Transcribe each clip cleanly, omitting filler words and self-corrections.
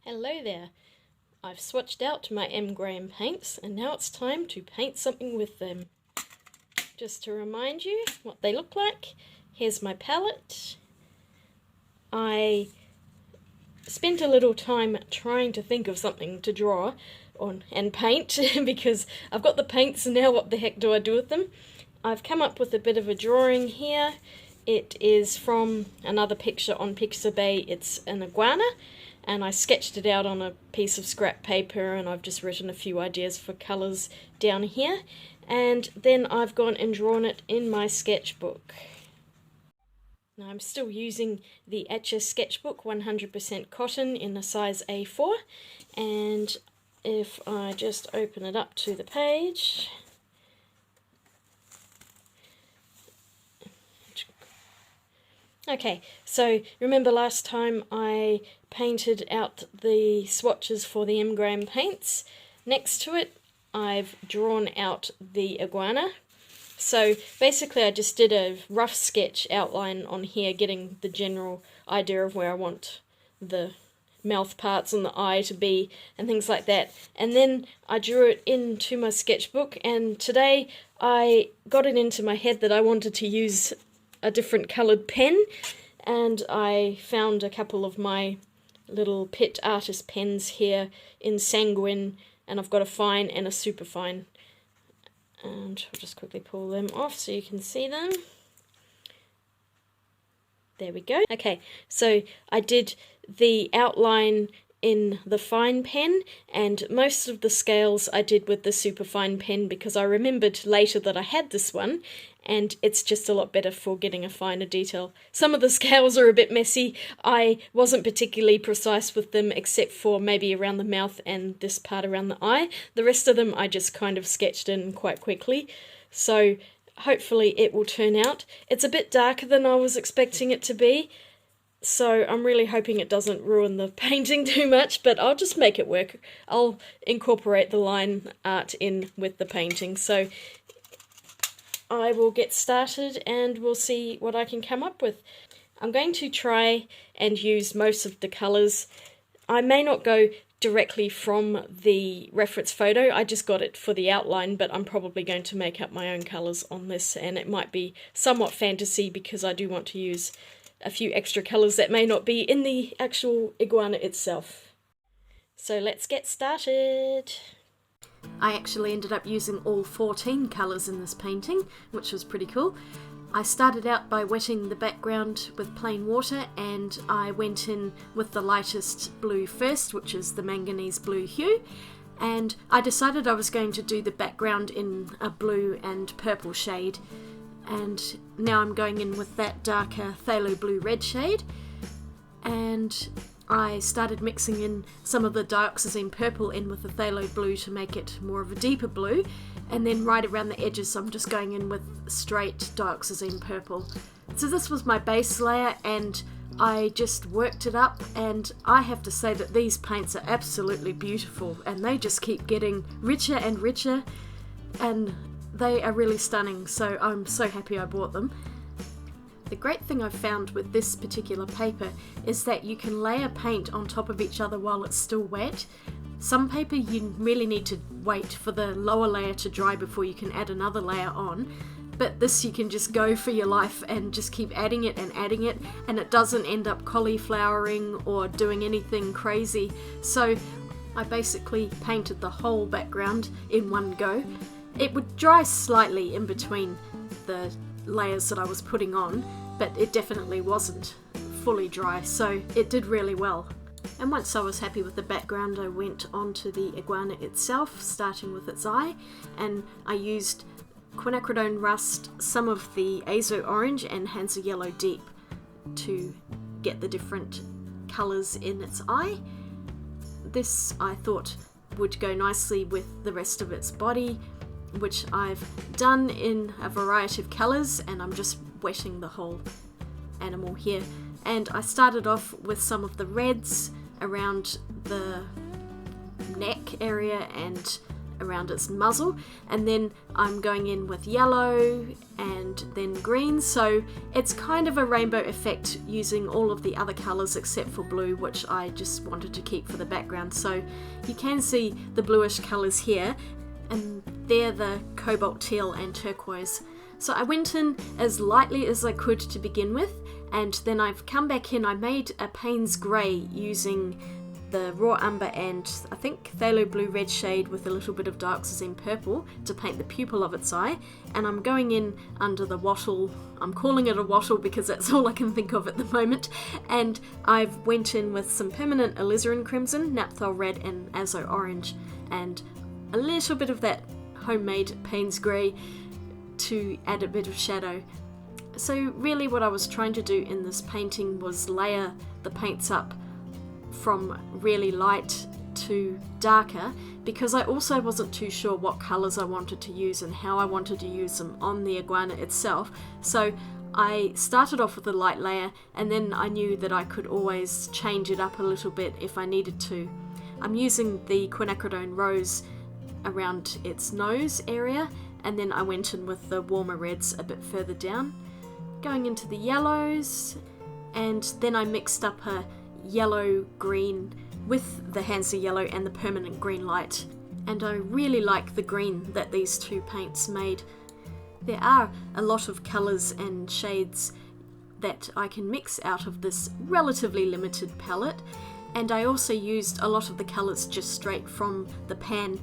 Hello there. I've swatched out my M. Graham paints and now it's time to paint something with them. Just to remind you what they look like, here's my palette. I spent a little time trying to think of something to draw on and paint because I've got the paints and now what the heck do I do with them? I've come up with a bit of a drawing here. It is from another picture on Pixabay. It's an iguana. And I sketched it out on a piece of scrap paper and I've just written a few ideas for colours down here. And then I've gone and drawn it in my sketchbook. Now I'm still using the Etcher sketchbook 100% cotton in a size A4. And if I just open it up to the page... Okay, so remember last time I painted out the swatches for the M. Graham paints. Next to it, I've drawn out the iguana. So basically I just did a rough sketch outline on here, getting the general idea of where I want the mouth parts and the eye to be and things like that. And then I drew it into my sketchbook, and today I got it into my head that I wanted to use a different coloured pen, and I found a couple of my little pet artist pens here in Sanguine, and I've got a fine and a super fine, and I'll just quickly pull them off so you can see them. There we go. Okay, so I did the outline in the fine pen, and most of the scales I did with the super fine pen because I remembered later that I had this one, and it's just a lot better for getting a finer detail. Some of the scales are a bit messy. I wasn't particularly precise with them except for maybe around the mouth and this part around the eye. The rest of them I just kind of sketched in quite quickly, so hopefully it will turn out. It's a bit darker than I was expecting it to be, so I'm really hoping it doesn't ruin the painting too much, but I'll just make it work. I'll incorporate the line art in with the painting. So I will get started and we'll see what I can come up with. I'm going to try and use most of the colours. I may not go directly from the reference photo, I just got it for the outline, but I'm probably going to make up my own colours on this, and it might be somewhat fantasy because I do want to use a few extra colours that may not be in the actual iguana itself. So let's get started. I actually ended up using all 14 colours in this painting, which was pretty cool. I started out by wetting the background with plain water, and I went in with the lightest blue first, which is the manganese blue hue, and I decided I was going to do the background in a blue and purple shade. And now I'm going in with that darker phthalo blue red shade, and I started mixing in some of the dioxazine purple in with the phthalo blue to make it more of a deeper blue, and then right around the edges I'm just going in with straight dioxazine purple. So this was my base layer, and I just worked it up, and I have to say that these paints are absolutely beautiful, and they just keep getting richer and richer, and they are really stunning, so I'm so happy I bought them. The great thing I've found with this particular paper is that you can layer paint on top of each other while it's still wet. Some paper you really need to wait for the lower layer to dry before you can add another layer on, but this you can just go for your life and just keep adding it, and it doesn't end up cauliflowering or doing anything crazy. So I basically painted the whole background in one go. It would dry slightly in between the layers that I was putting on, but it definitely wasn't fully dry, so it did really well. And once I was happy with the background, I went on to the iguana itself, starting with its eye, and I used quinacridone rust, some of the azo orange and Hansa yellow deep to get the different colours in its eye. This I thought would go nicely with the rest of its body, which I've done in a variety of colours, and I'm just wetting the whole animal here. And I started off with some of the reds around the neck area and around its muzzle, and then I'm going in with yellow and then green, so it's kind of a rainbow effect using all of the other colours except for blue, which I just wanted to keep for the background. So you can see the bluish colours here, and they're the cobalt teal and turquoise. So I went in as lightly as I could to begin with, and then I've come back in. I made a Payne's Grey using the raw umber and I think phthalo blue red shade with a little bit of dark Zazine purple to paint the pupil of its eye, and I'm going in under the wattle. I'm calling it a wattle because that's all I can think of at the moment, and I've went in with some permanent alizarin crimson, naphthol red and azo orange, and a little bit of that homemade Payne's Grey to add a bit of shadow. So really what I was trying to do in this painting was layer the paints up from really light to darker, because I also wasn't too sure what colours I wanted to use and how I wanted to use them on the iguana itself. So I started off with a light layer, and then I knew that I could always change it up a little bit if I needed to. I'm using the quinacridone rose around its nose area, and then I went in with the warmer reds a bit further down, going into the yellows, and then I mixed up a yellow green with the Hansa yellow and the permanent green light, and I really like the green that these two paints made. There are a lot of colours and shades that I can mix out of this relatively limited palette, and I also used a lot of the colours just straight from the pan,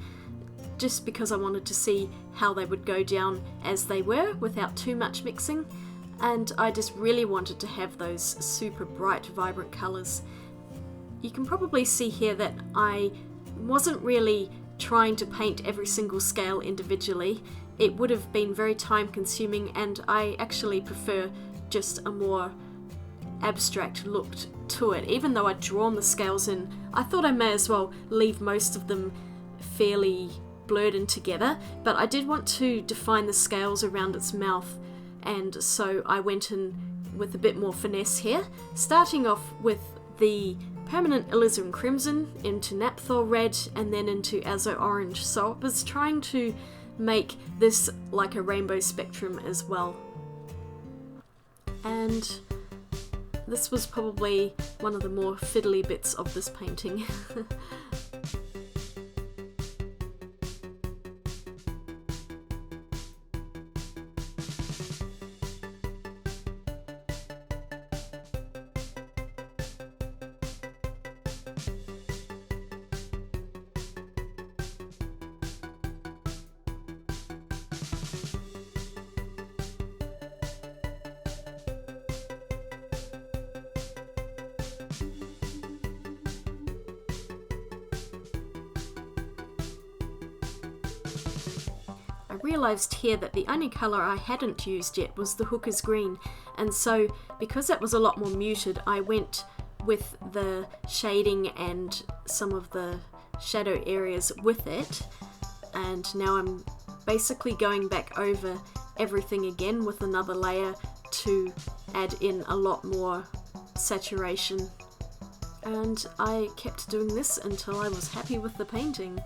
just because I wanted to see how they would go down as they were without too much mixing. And I just really wanted to have those super bright, vibrant colours. You can probably see here that I wasn't really trying to paint every single scale individually. It would have been very time consuming, and I actually prefer just a more abstract look to it. Even though I'd drawn the scales in, I thought I may as well leave most of them fairly blurred in together, but I did want to define the scales around its mouth, and so I went in with a bit more finesse here, starting off with the permanent alizarin crimson into naphthol red and then into azo orange. So I was trying to make this like a rainbow spectrum as well. And this was probably one of the more fiddly bits of this painting. Realised here that the only colour I hadn't used yet was the Hooker's Green, and so because that was a lot more muted, I went with the shading and some of the shadow areas with it, and now I'm basically going back over everything again with another layer to add in a lot more saturation, and I kept doing this until I was happy with the painting.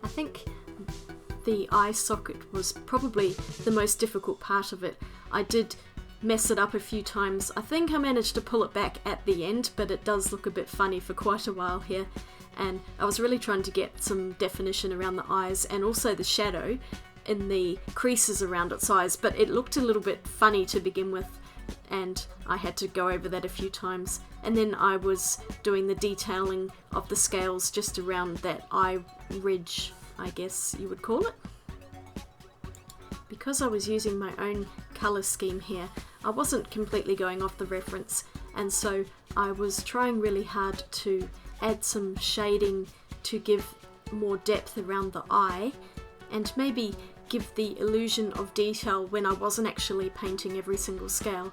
I think the eye socket was probably the most difficult part of it. I did mess it up a few times. I think I managed to pull it back at the end, but it does look a bit funny for quite a while here. And I was really trying to get some definition around the eyes and also the shadow in the creases around its eyes, but it looked a little bit funny to begin with, and I had to go over that a few times. And then I was doing the detailing of the scales just around that eye ridge, I guess you would call it. Because I was using my own colour scheme here, I wasn't completely going off the reference, and so I was trying really hard to add some shading to give more depth around the eye and maybe give the illusion of detail when I wasn't actually painting every single scale.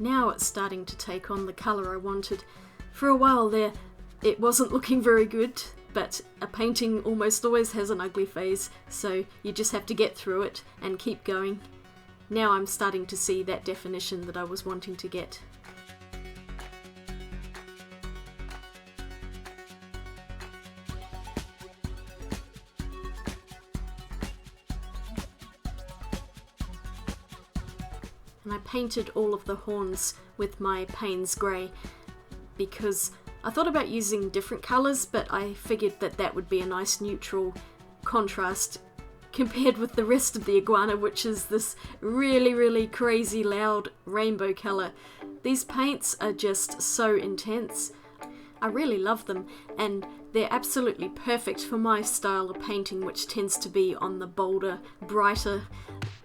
Now it's starting to take on the colour I wanted. For a while there, it wasn't looking very good, but a painting almost always has an ugly phase, so you just have to get through it and keep going. Now I'm starting to see that definition that I was wanting to get. And I painted all of the horns with my Payne's Grey because I thought about using different colours, but I figured that that would be a nice neutral contrast compared with the rest of the Iguana, which is this really crazy loud rainbow colour. These paints are just so intense. I really love them, and they're absolutely perfect for my style of painting, which tends to be on the bolder, brighter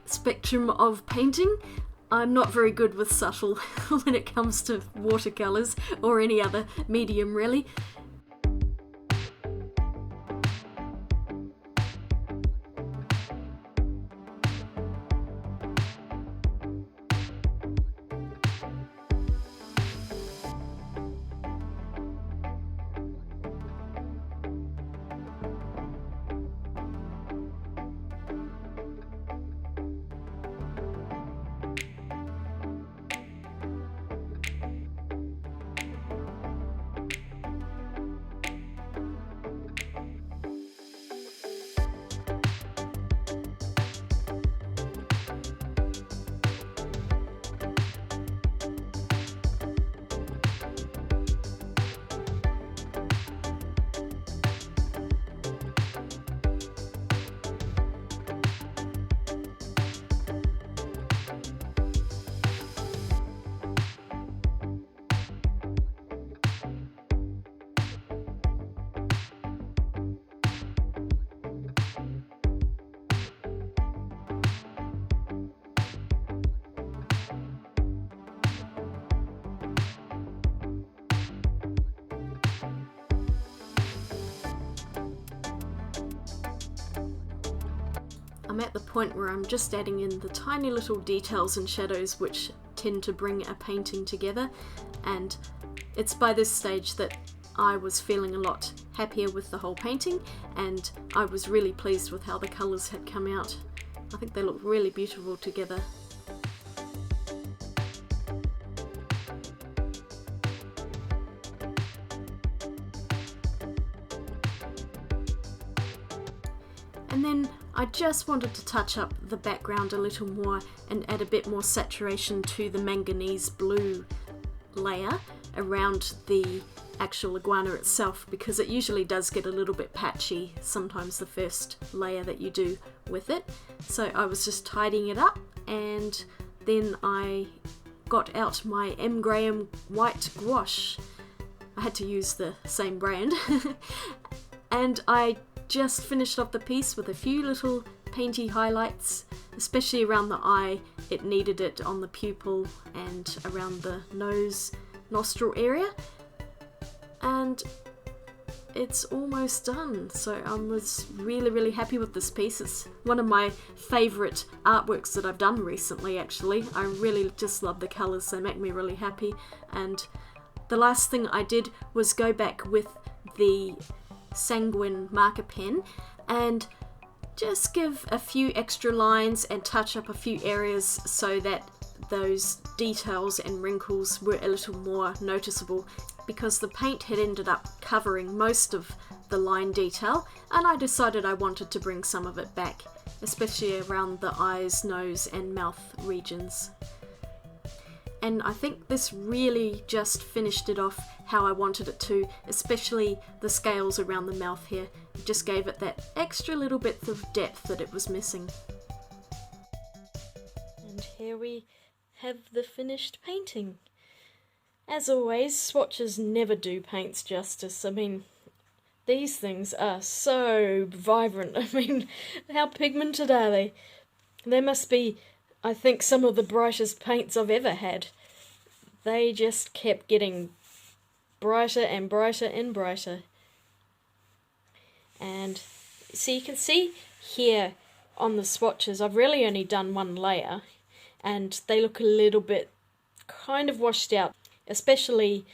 spectrum of painting. I'm not very good with subtle when it comes to watercolours or any other medium really. I'm at the point where I'm just adding in the tiny little details and shadows which tend to bring a painting together, and it's by this stage that I was feeling a lot happier with the whole painting, and I was really pleased with how the colours had come out. I think they look really beautiful together. And then I just wanted to touch up the background a little more and add a bit more saturation to the manganese blue layer around the actual iguana itself, because it usually does get a little bit patchy sometimes the first layer that you do with it. So I was just tidying it up, and then I got out my M. Graham white gouache. I had to use the same brand. And I just finished off the piece with a few little painty highlights, especially around the eye. It needed it on the pupil and around the nose, nostril area. And it's almost done, so I was really happy with this piece. It's one of my favourite artworks that I've done recently, actually. I really just love the colours, they make me really happy. And the last thing I did was go back with the Sanguine marker pen and just give a few extra lines and touch up a few areas so that those details and wrinkles were a little more noticeable, because the paint had ended up covering most of the line detail, and I decided I wanted to bring some of it back, especially around the eyes, nose and mouth regions. And I think this really just finished it off how I wanted it to, especially the scales around the mouth here. It just gave it that extra little bit of depth that it was missing. And here we have the finished painting. As always, swatches never do paints justice. I mean, these things are so vibrant. I mean, how pigmented are they? They must be, I think, some of the brightest paints I've ever had. They just kept getting brighter and brighter and brighter. And so you can see here on the swatches, I've really only done one layer, and they look a little bit kind of washed out, especially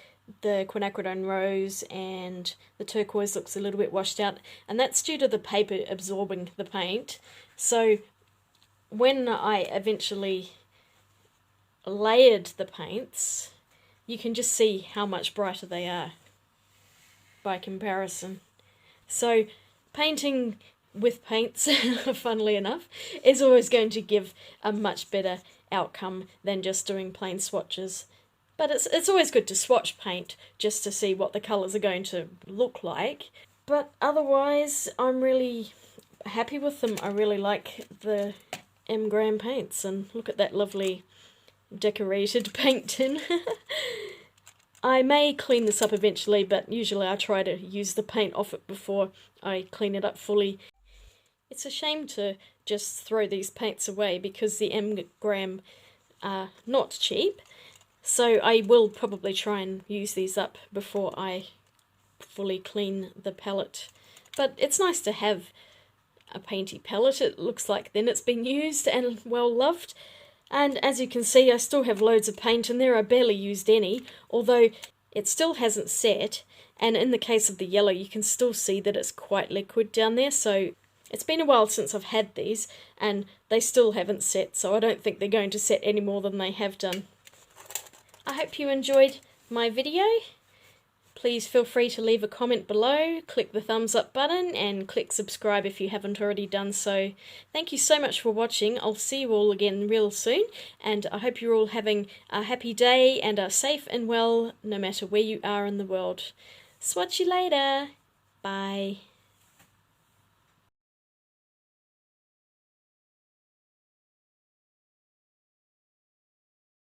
the quinacridone rose, and the turquoise looks a little bit washed out, and that's due to the paper absorbing the paint. So when I eventually layered the paints, you can just see how much brighter they are by comparison. So painting with paints, funnily enough, is always going to give a much better outcome than just doing plain swatches. But it's always good to swatch paint just to see what the colours are going to look like. But otherwise, I'm really happy with them. I really like the M. Graham paints, and look at that lovely decorated paint tin. I may clean this up eventually, but usually I try to use the paint off it before I clean it up fully. It's a shame to just throw these paints away because the M. Graham are not cheap. So I will probably try and use these up before I fully clean the palette. But it's nice to have a painty palette. It looks like then it's been used and well loved. And as you can see, I still have loads of paint in there. I barely used any, although it still hasn't set. And in the case of the yellow, you can still see that it's quite liquid down there. So it's been a while since I've had these, and they still haven't set. So I don't think they're going to set any more than they have done. I hope you enjoyed my video. Please feel free to leave a comment below, click the thumbs up button, and click subscribe if you haven't already done so. Thank you so much for watching. I'll see you all again real soon, and I hope you're all having a happy day and are safe and well no matter where you are in the world. Swatch you later. Bye.